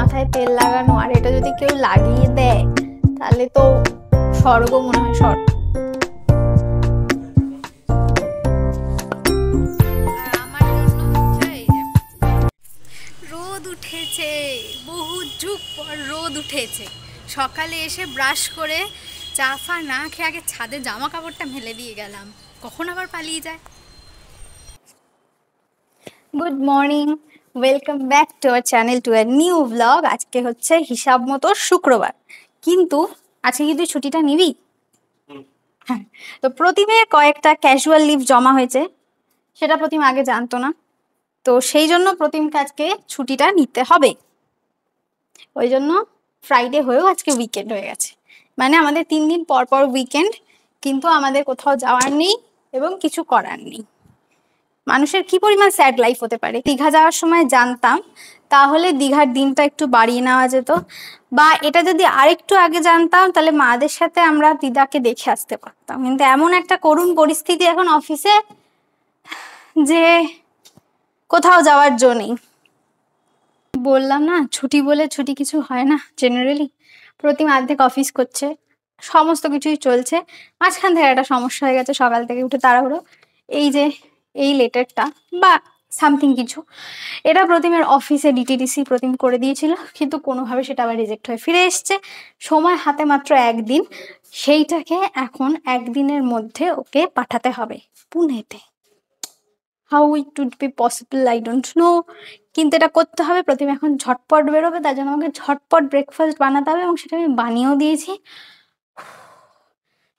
মাথায় তেল লাগানো, আর এটা যদি কেউ লাগিয়ে দেয় তাহলে তো স্বর্গ মনে হয়। স্বর্গ। রোদ উঠেছে, বহু যুগ পর রোদ উঠেছে। সকালে এসে ব্রাশ করে চা ফা না খেয়ে আগে ছাদে জামা কাপড়টা মেলে দিয়ে গেলাম, কখন আবার পালিয়ে যায়। Good morning, welcome back to our channel, to a new blog. আজকে হচ্ছে হিসাব মতো শুক্রবার, কিন্তু আজকে কি তুই ছুটিটা নিবি? হ্যাঁ, তো প্রতিমের কয়েকটা ক্যাজুয়াল লিভ জমা হয়েছে, সেটা প্রতিম আগে জানতো না, তো সেই জন্য প্রতিমকে আজকে ছুটিটা নিতে হবে। ওই জন্য ফ্রাইডে হয়েও আজকে উইকেন্ড হয়ে গেছে, মানে আমাদের 3 দিন পর পর উইকেন্ড, কিন্তু আমাদের কোথাও যাওয়ার নেই এবং কিছু করার নেই। মানুষের কি পরিমাণ স্যাড লাইফ হতে পারে। দীঘা যাওয়ার সময় জানতাম তাহলে দীঘার দিনটা একটু বাড়িয়ে নেওয়া যেত, বা এটা যদি আরেকটু আগে জানতাম তাহলে মাদের সাথে আমরা দিদাকে দেখে আসতে পারতাম। কিন্তু এমন একটা করুণ পরিস্থিতি এখন অফিসে যে কোথাও যাওয়ার জো নেই। বললাম না, ছুটি বলে ছুটি কিছু হয় না জেনারেলি। প্রতিম অর্ধেক অফিস করছে, সমস্ত কিছুই চলছে, মাঝখান থেকে একটা সমস্যা হয়ে গেছে। সকাল থেকে উঠে তাড়াহুড়ো, এই যে এই লেটারটা বা সামথিং কিছু, এটা প্রতিমের অফিসে ডিটিডিসি প্রতিম করে দিয়েছিল, কিন্তু কোনোভাবে সেটা আবার রিজেক্ট হয়ে ফিরে এসছে। সময় হাতে মাত্র একদিন, সেইটাকে এখন একদিনের মধ্যে ওকে পাঠাতে হবে পুনেতে। How it would be possible I don't know, কিন্তু এটা করতে হবে। প্রতিমা এখন ঝটপট বেরোবে, তার জন্য আমাকে ঝটপট ব্রেকফাস্ট বানাতে হবে, এবং সেটা আমি বানিয়েও দিয়েছি।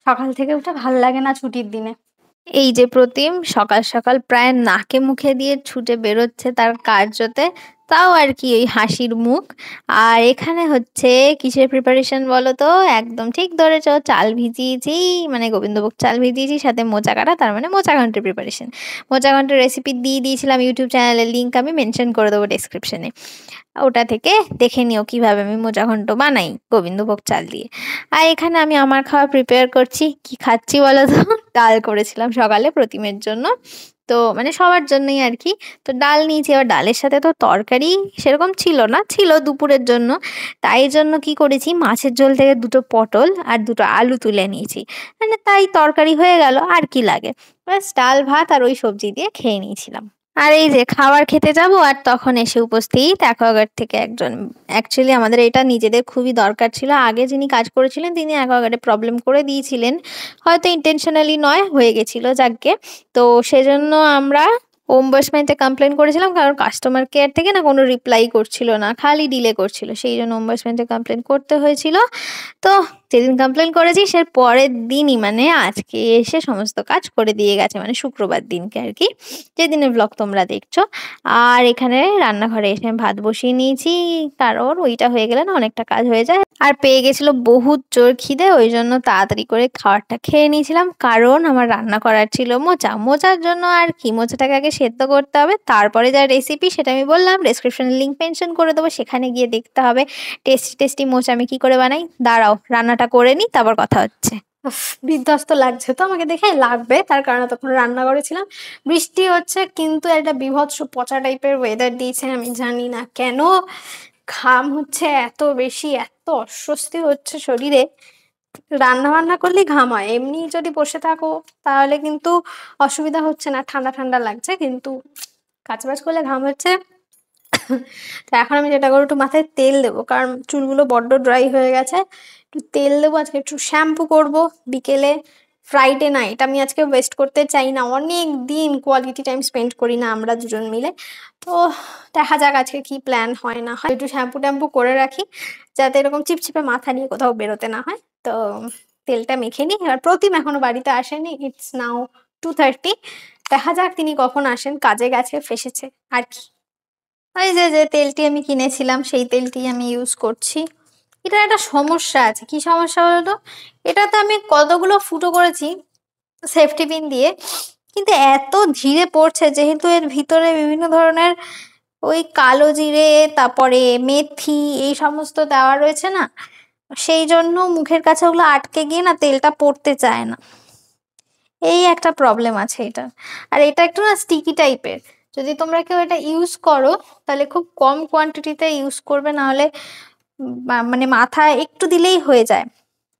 সকাল থেকে উঠে ভালো লাগে না ছুটির দিনে। এই যে প্রতিম সকাল সকাল প্রায় নাকে মুখে দিয়ে ছুটে বেরোচ্ছে তার কার্যতে, তাও আর কি ওই হাসির মুখ। আর এখানে হচ্ছে কিসের প্রিপারেশন বলো তো? একদম ঠিক ধরেছ, চাল ভিজিয়েছি, মানে গোবিন্দভোগ চাল ভিজিয়েছি, সাথে মোচা কাটা, তার মানে মোচা ঘন্টের প্রিপারেশন। মোচা ঘন্টের রেসিপি দিয়ে দিয়েছিলাম, ইউটিউব চ্যানেলের লিঙ্ক আমি মেনশন করে দেবো ডেসক্রিপশনে, ওটা থেকে দেখে নিও কিভাবে আমি মোচা ঘন্ট বানাই গোবিন্দভোগ চাল দিয়ে। আর এখানে আমি আমার খাওয়া প্রিপেয়ার করছি। কি খাচ্ছি বলো তো? ডাল করেছিলাম সকালে প্রতিমের জন্য, তো মানে সবার জন্যই আর কি। তো ডাল নিয়েছি, এবার ডালের সাথে তো তরকারি সেরকম ছিল না, ছিল দুপুরের জন্য। তাই জন্য কি করেছি, মাছের ঝোল থেকে 2টো পটল আর 2টো আলু তুলে নিয়েছি, মানে তাই তরকারি হয়ে গেল, আর কি লাগে। ব্যাস ডাল ভাত আর ওই সবজি দিয়ে খেয়ে নিয়েছিলাম। আর এই যে খাবার খেতে যাব, আর তখন এসে উপস্থিত অ্যাকোয়াগার্ড থেকে একজন। অ্যাকচুয়ালি আমাদের এটা নিজেদের খুবই দরকার ছিল, আগে যিনি কাজ করেছিলেন তিনি অ্যাকোয়াগার্ডে প্রবলেম করে দিয়েছিলেন, হয়তো ইন্টেনশনালি নয়, হয়ে গেছিল যাকগে। তো সেজন্য আমরা ওমবাসমেন্টে কমপ্লেন করেছিলাম, কারণ কাস্টমার কেয়ার থেকে না কোনো রিপ্লাই করছিল না, খালি ডিলে করছিল, সেই জন্য ওমবাসমেন্টে কমপ্লেন করতে হয়েছিল। তো যেদিন কমপ্লেন করেছি সে পরের দিনই, মানে আজকে এসে সমস্ত কাজ করে দিয়ে গেছে, মানে শুক্রবার দিনকে আর কি, যেদিনের ব্লগ তোমরা দেখছো। আর এখানে রান্নাঘরে এসে ভাত বসিয়ে নিয়েছি, কারণ ওইটা হয়ে গেলে না অনেকটা কাজ হয়ে যায়। আর পেয়ে গেছিল বহুত জোর খিদে, ওই জন্য তাড়াতাড়ি করে খাবারটা খেয়ে নিয়েছিলাম, কারণ আমার রান্না করার ছিল মোচা। মোচার জন্য আর কি, মোচাটাকে আগে সেদ্ধ করতে হবে, তারপরে যা রেসিপি সেটা আমি বললাম, ডেসক্রিপশনে লিঙ্ক মেনশন করে দেবো, সেখানে গিয়ে দেখতে হবে টেস্টি টেস্টি মোচা আমি কি করে বানাই। দাঁড়াও রান্নাটা করে নিই, তারপর কথা হচ্ছে। বিধ্বস্ত লাগছে তো আমাকে দেখে, লাগবে তার কারণে তখন রান্না করেছিলাম। বৃষ্টি হচ্ছে, কিন্তু একটা বিভৎস পচা টাইপের ওয়েদার দিয়েছে, আমি জানি না কেন ঘাম হচ্ছে এত বেশি, এত অস্বস্তি হচ্ছে শরীরে। রান্না বান্না করলেই ঘাম হয়, এমনি যদি বসে থাকো তাহলে কিন্তু অসুবিধা হচ্ছে না, ঠান্ডা ঠান্ডা লাগছে, কিন্তু কাজবাজ করলে ঘাম হচ্ছে। তো এখন আমি যেটা করবো, একটু মাথায় তেল দেবো, কারণ চুলগুলো বড্ড ড্রাই হয়ে গেছে। একটু তেল দেবো, আজকে একটু শ্যাম্পু করব বিকেলে। ফ্রাইডে নাইট আমি আজকে ওয়েস্ট করতে চাই না, অনেক দিন কোয়ালিটি টাইম স্পেন্ড করি না আমরা দুজন মিলে। তো দেখা যাক আজকে কি প্ল্যান হয় না হয়, একটু শ্যাম্পু ট্যাম্পু করে রাখি যাতে এরকম চিপচিপে মাথা নিয়ে কোথাও বেরোতে না হয়। তো তেলটা মেখে নিই। এবার প্রতিম এখনো বাড়িতে আসেনি, ইটস নাও 2:30। দেখা যাক তিনি কখন আসেন, কাজে গেছে, ফেসেছে আর কি। এই যে যে তেলটি আমি কিনেছিলাম সেই তেলটি আমি ইউজ করছি। এটার একটা সমস্যা আছে, কি সমস্যা বলতো? এটাতে আমি কতগুলো ফুটো করেছি সেফটি পিন দিয়ে, কিন্তু এত ধীরে পড়ছে, যেহেতু এর ভিতরে বিভিন্ন ধরনের ওই কালো জিরে, তারপরে মেথি, এই সমস্ত দেওয়া রয়েছে না, সেই জন্য মুখের কাছে ওগুলো আটকে গিয়ে না তেলটা পড়তে চায় না। এই একটা প্রবলেম আছে এটা। আর এটা একটু না স্টিকি টাইপের, যদি তোমরা কেউ এটা ইউজ করো তাহলে খুব কম কোয়ান্টিটিতে ইউজ করবে, নাহলে মানে মাথায় একটু দিলেই হয়ে যায়,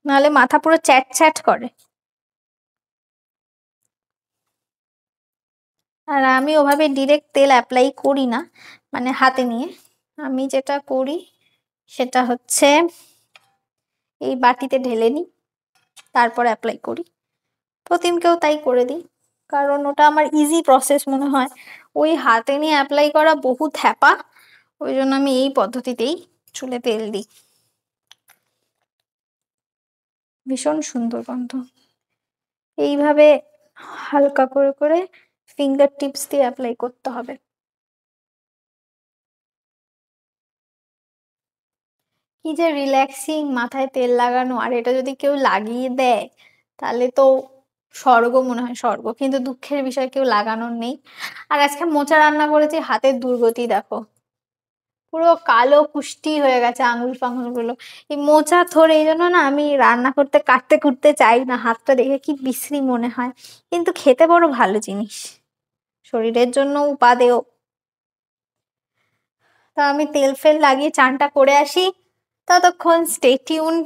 নাহলে মাথা পুরো চ্যাট চ্যাট করে। আর আমি ওভাবে ডিরেক্ট তেল অ্যাপ্লাই করি না, মানে হাতে নিয়ে। আমি যেটা করি সেটা হচ্ছে এই বাটিতে ঢেলে নিই, তারপর অ্যাপ্লাই করি। প্রতিমকেও তাই করে দিই, কারণ ওটা আমার ইজি প্রসেস মনে হয়। ওই হাতে নিয়ে অ্যাপ্লাই করা বহু থ্যাপা, ওই জন্য আমি এই পদ্ধতিতেই চুলে তেল দিই। ভীষণ সুন্দর গন্ধ। এইভাবে হালকা করে করে ফিঙ্গার টিপস দিয়ে অ্যাপ্লাই করতে হবে। কি যে রিল্যাক্সিং মাথায় তেল লাগানো, আর এটা যদি কেউ লাগিয়ে দেয় তাহলে তো স্বর্গ মনে হয়, স্বর্গ। কিন্তু দুঃখের বিষয় কেউ লাগানোর নেই। আর আজকে মোচা রান্না করেছি, হাতের দুর্গতি দেখো, পুরো কালো কুষ্টি হয়ে গেছে আঙুল ফাঙুল গুলো। এই মোচা থোড়, এই জন্য না আমি রান্না করতে কাটতে কুটতে চাই না, হাতটা দেখে কি বিশ্রী মনে হয়। কিন্তু খেতে বড় ভালো জিনিস, শরীরের জন্য উপাদেয়। তা আমি তেল ফেল লাগিয়ে চানটা করে আসি, ততক্ষণ স্টে টিউনড।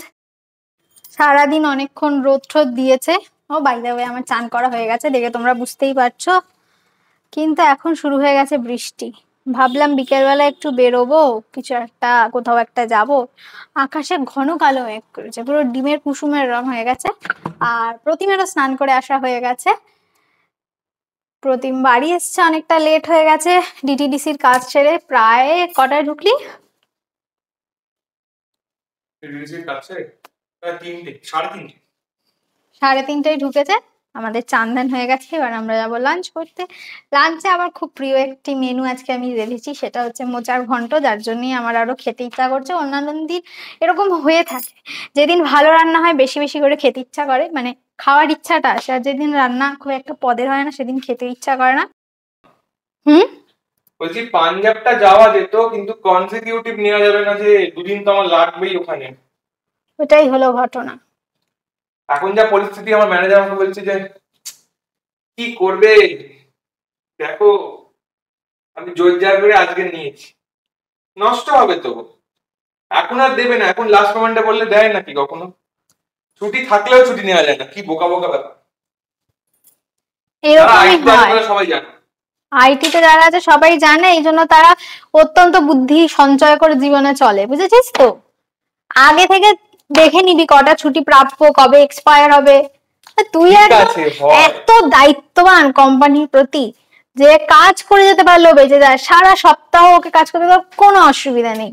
সারাদিন অনেকক্ষণ রোদ ঠোদ দিয়েছে। ও বাই দ্য ওয়ে, আমার চান করা হয়ে গেছে দেখে তোমরা বুঝতেই পারছো। কিন্তু এখন শুরু হয়ে গেছে বৃষ্টি। ভাবলাম বিকেলবেলা একটু বেরোবো, কিছু একটা কোথাও একটা যাব। আকাশে ঘন কালো মেঘ করেছে, পুরো ডিমের কুসুমের রং হয়ে গেছে। আর প্রতিমেরও স্নান করে আসা হয়ে গেছে। প্রতিম বাড়ি এসছে অনেকটা লেট হয়ে গেছে ডিটিডিসির কাজ সেরে। প্রায় কটায় ঢুকলি? সাড়ে তিনটায় ঢুকেছে। আমাদের চান্দান হয়ে গেছে, এবার আমরা যাবো লাঞ্চ করতে। লাঞ্চে আমার খুব প্রিয় একটি মেনু আজকে আমি রেঁধেছি, সেটা হচ্ছে মোচার ঘন্ট, যার জন্যই আমার আরো খেতে ইচ্ছা করছে। অন্যান্য দিন এরকম হয়ে থাকে, যেদিন ভালো রান্না হয় বেশি বেশি করে খেতে ইচ্ছা করে, মানে খাওয়ার ইচ্ছাটা আসে। আর যেদিন রান্না খুব একটা পদের হয় না সেদিন খেতে ইচ্ছা করে না। বলছি পাঞ্জাবটা যাওয়া যেত, কিন্তু কনসিকিউটিভ নেওয়া যাবে না, যে দুদিন তো আমার লাগবেই ওখানে। ওটাই হলো ঘটনা। এখন যা পরিস্থিতি, আমার ম্যানেজার আমাকে বলছে যে কি করবে দেখো, আমি জোরজার করে আজকে নিয়েছি, নষ্ট হবে তো। এখন আর দেবে না, এখন লাস্ট মোমেন্টে বললে দেয় নাকি কখনো? ছুটি থাকলেও ছুটি নেওয়া যায় না, কি বোকা বোকা ব্যাপার। এরকমই হয়, সবাই জানে, আইটিতে যারা আছে সবাই জানে, এই জন্য তারা অত্যন্ত বুদ্ধি সঞ্চয় করে জীবনে চলে, বুঝেছিস তো। আগে থেকে দেখে নিবি কটা ছুটি প্রাপ্য, কবে এক্সপায়ার হবে। তুই এত দায়িত্ববান কোম্পানির প্রতি যে কাজ করে যেতে পারলেও বেঁচে যায়, সারা সপ্তাহ ওকে কাজ করতে কোনো অসুবিধা নেই।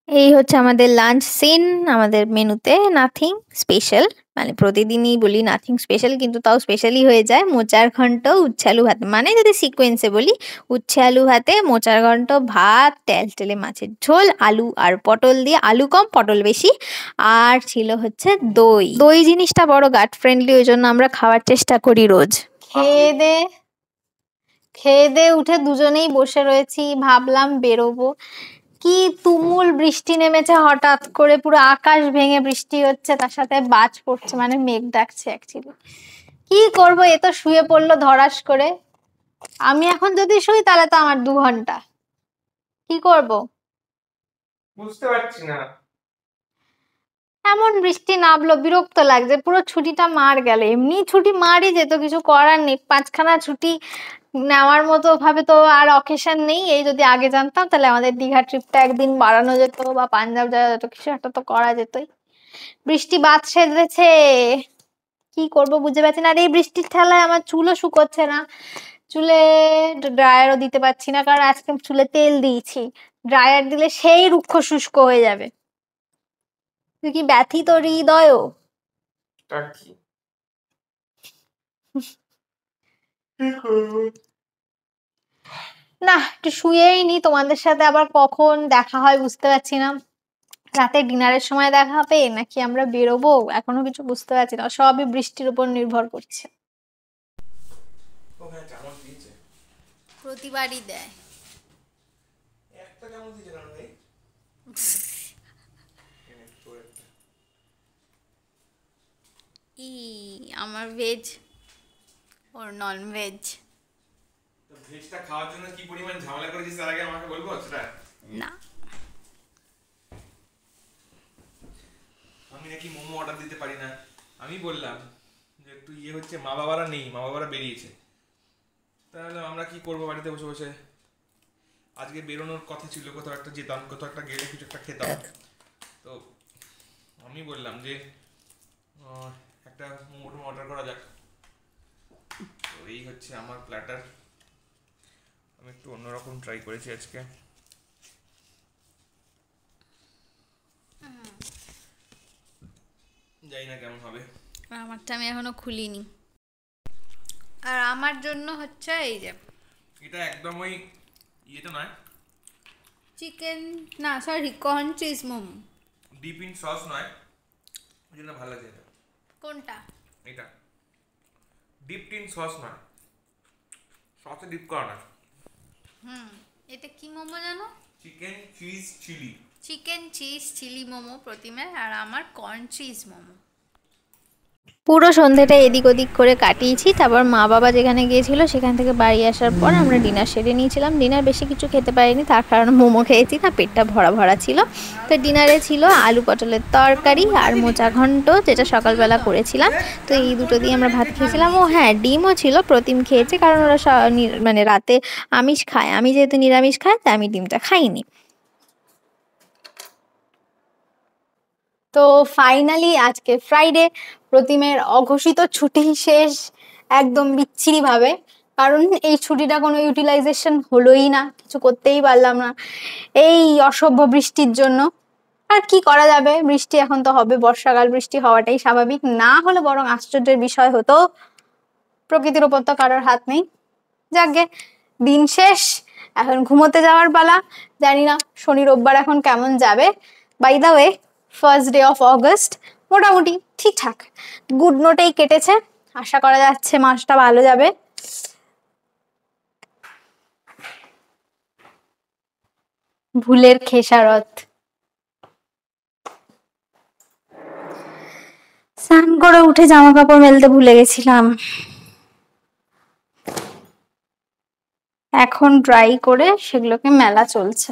এই হচ্ছে আমাদের লাঞ্চ সিন। আমাদের মেনুতে নাথিং স্পেশাল, মানে প্রতিদিনই বলি নাথিং স্পেশাল, কিন্তু তাও স্পেশালই হয়ে যায়। মোচার ঘন্ট, উচ্ছে আলু ভাত, মানে যদি সিকোয়েন্সে বলি উচ্ছে আলু ভাতে, মোচার ঘন্ট, ভাত, টেলটেলে মাছের ঝোল, আলু আর পটল দিয়ে, আলু কম পটল বেশি। আর ছিল হচ্ছে দই। দই জিনিসটা বড় গাট ফ্রেন্ডলি, ওই জন্য আমরা খাওয়ার চেষ্টা করি রোজ। খেয়ে দে উঠে দুজনেই বসে রয়েছি, ভাবলাম বেরোবো। কি তুমুল বৃষ্টি নেমেছে হঠাৎ করে, পুরো আকাশ ভেঙে বৃষ্টি হচ্ছে, তার সাথে বাজ পড়ছে, মানে মেঘ ডাকছে অ্যাকচুয়ালি। কি করব, এ তো শুয়ে পড়লো ধরাস করে। আমি এখন যদি শুই তাহলে তো আমার 2 ঘন্টা। কি করব বুঝতে পারছি না। এমন বৃষ্টি নামলো, বিরক্ত লাগছে, পুরো ছুটিটা মার গেল। এমনি ছুটি মারই যেত, কিছু করার নেই। 5খানা ছুটি নেওয়ার মতো ভাবে তো আর অকেশন নেই। এই যদি আগে জানতাম তাহলে আমাদের দীঘা ট্রিপটা একদিন বাড়ানো যেত, বা পাঞ্জাব যাওয়া যেত, কিছু একটা তো করা যেতই। বৃষ্টি বাদ সেধেছে, কি করব বুঝতে পারছি না। আর এই বৃষ্টির ঠেলায় আমার চুলও শুকোচ্ছে না, চুলে ড্রায়ারও দিতে পারছি না, কারণ আজকে চুলে তেল দিয়েছি। ড্রায়ার দিলে সেই রুক্ষ শুষ্ক হয়ে যাবে। তুই কি ব্যথিত হৃদয়? না, একটু শুয়েই নি, তোমাদের সাথে আবার কখন দেখা হয় বুঝতে পারছি না। রাতে ডিনারের সময় দেখা হবে নাকি আমরা বেরোবো, এখনো কিছু বুঝতে পারছি না। সবই বৃষ্টির উপর নির্ভর করছে। প্রতিবারই দেয়। ই আমার ভেজ ওর নন ভেজ। ভেজটা খাওয়ার জন্য কি পরিমাণ ঝামেলা করেছিস তার আগে আমাকে বলবো সেটা? না আমি নাকি মোমো অর্ডার দিতে পারি না। আমি বললাম যে একটু হচ্ছে, মা বাবারা নেই, মা বাবারা বেরিয়েছে, তাহলে আমরা কি করবো বাড়িতে বসে বসে। আজকে বেরোনোর কথা ছিল, কোথাও একটা যেতাম, কোথাও একটা গেলে কিছু একটা খেতাম। তো আমি বললাম যে একটা মোমো অর্ডার করা যাক। তো এই হচ্ছে আমার প্ল্যাটার। আমি একটু অন্যরকম ট্রাই করেছি আজকে। জানি না কেমন হবে। আমারটা আমি এখনো খুলিনি। আর আমার জন্য হচ্ছে এই যে, এটা একদম ওই ইয়েটা নয়, চিকেন না sorry corn cheese momo. Deep in sauce নয়, ওই জন্য ভালো লাগে এটা। কোনটা? এটা ডিপ ইন সস নয়, সসে ডিপ করা না। এটা কি মোমো জানো? Chicken cheese chilli. Chicken cheese chilli momo প্রতিমের, আর আমার কর্ন চিজ মোমো। পুরো সন্ধ্যেটা এদিক ওদিক করে কাটিয়েছি। তারপর মা বাবা যেখানে গিয়েছিল সেখান থেকে বাড়ি আসার পর আমরা ডিনার সেরে নিয়েছিলাম। ডিনার বেশি কিছু খেতে পারিনি, তার কারণ মোমো খেয়েছি, না পেটটা ভরা ভরা ছিল। তো ডিনারে ছিল আলু পটলের তরকারি আর মোচা ঘন্ট, যেটা সকালবেলা করেছিলাম। তো এই দুটো দিয়ে আমরা ভাত খেয়েছিলাম। ও হ্যাঁ, ডিমও ছিল, প্রতিম খেয়েছে, কারণ ওরা মানে রাতে আমিষ খায়, আমি যেহেতু নিরামিষ খাই তাই আমি ডিমটা খাইনি। তো ফাইনালি আজকে ফ্রাইডে, প্রতিমের অঘোষিত ছুটি শেষ একদম বিচ্ছিরিভাবে। কারণ এই ছুটিটা কোনো ইউটিলাইজেশন হলোই না, কিছু করতেই পারলাম না এই অসভ্য বৃষ্টির জন্য। আর কি করা যাবে, বৃষ্টি এখন তো হবে, বর্ষাকাল, বৃষ্টি হওয়াটাই স্বাভাবিক। না হলে বরং আশ্চর্যের বিষয় হতো, প্রকৃতির ওপর তো কারোর হাত নেই। যাকগে, দিন শেষ, এখন ঘুমোতে যাওয়ার পালা। জানি না শনি রোববার এখন কেমন যাবে। By the way, first day of August মোটামুটি ঠিকঠাক গুড নোটেই কেটেছে। আশা করা যাচ্ছে মাসটা ভালো যাবে। ভুলের খেসারত। স্নান করে উঠে জামা কাপড় মেলতে ভুলে গেছিলাম, এখন ড্রাই করে সেগুলোকে মেলা চলছে।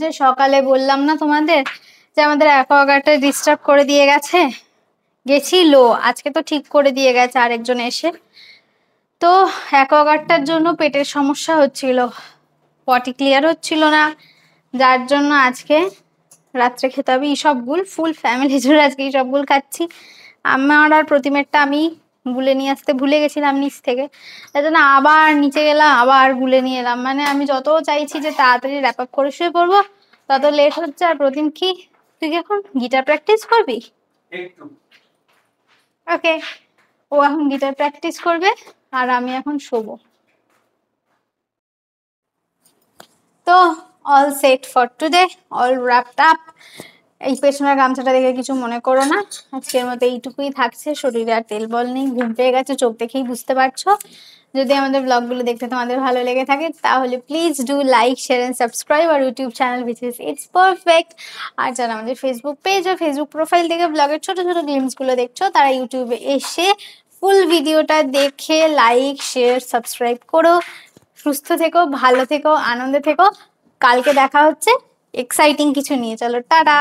যে সকালে বললাম না তোমাদের যে আমাদের অ্যাকোয়াগার্ডটা ডিস্টার্ব করে দিয়ে গেছিল, আজকে তো ঠিক করে দিয়ে গেছে আরেকজন এসে। তো অ্যাকোয়াগার্ডটার জন্য পেটের সমস্যা হচ্ছিল, পটি ক্লিয়ার হচ্ছিল না, যার জন্য আজকে রাত্রে খেতে হবে ইসবগুল। ফুল ফ্যামিলি জুড়ে আজকে ইসবগুল খাচ্ছি। আমার আর প্রতিমেরটা আমি গুলে নিয়ে আসতে ভুলে গেছিলাম নিচ থেকে, তাই জন্য আবার নিচে গেলাম, আবার গুলে নিয়ে এলাম। মানে আমি যত চাইছি যে তাড়াতাড়ি র্যাপ আপ করে শুয়ে পড়বো, তত লেট হচ্ছে। আর প্রতিম কি, তুই কি এখন গিটার প্র্যাকটিস করবি? একটু। ওকে, ও এখন গিটার প্র্যাকটিস করবে আর আমি এখন শোবো। তো all set for today, all wrapped up. এই পেছনের গামছাটা দেখে কিছু মনে করো না, আজকের মতো এইটুকুই থাকছে। শরীরে আর তেল বল নেই, ঘুম পেয়ে গেছে, চোখ দেখেই বুঝতে পারছো। যদি আমাদের ব্লগগুলো দেখতে তোমাদের ভালো লেগে থাকে তাহলে please do like, share and subscribe আর YouTube channel which is It's Perfect। আর যারা আমাদের ফেসবুক পেজ আর ফেসবুক প্রোফাইল থেকে ব্লগের ছোট ছোট গ্লিমসগুলো দেখছো, তারা ইউটিউবে এসে ফুল ভিডিওটা দেখে লাইক, শেয়ার, সাবস্ক্রাইব করো। সুস্থ থেকো, ভালো থেকো, আনন্দে থেকো। কালকে দেখা হচ্ছে এক্সাইটিং কিছু নিয়ে। চলো, টাটা।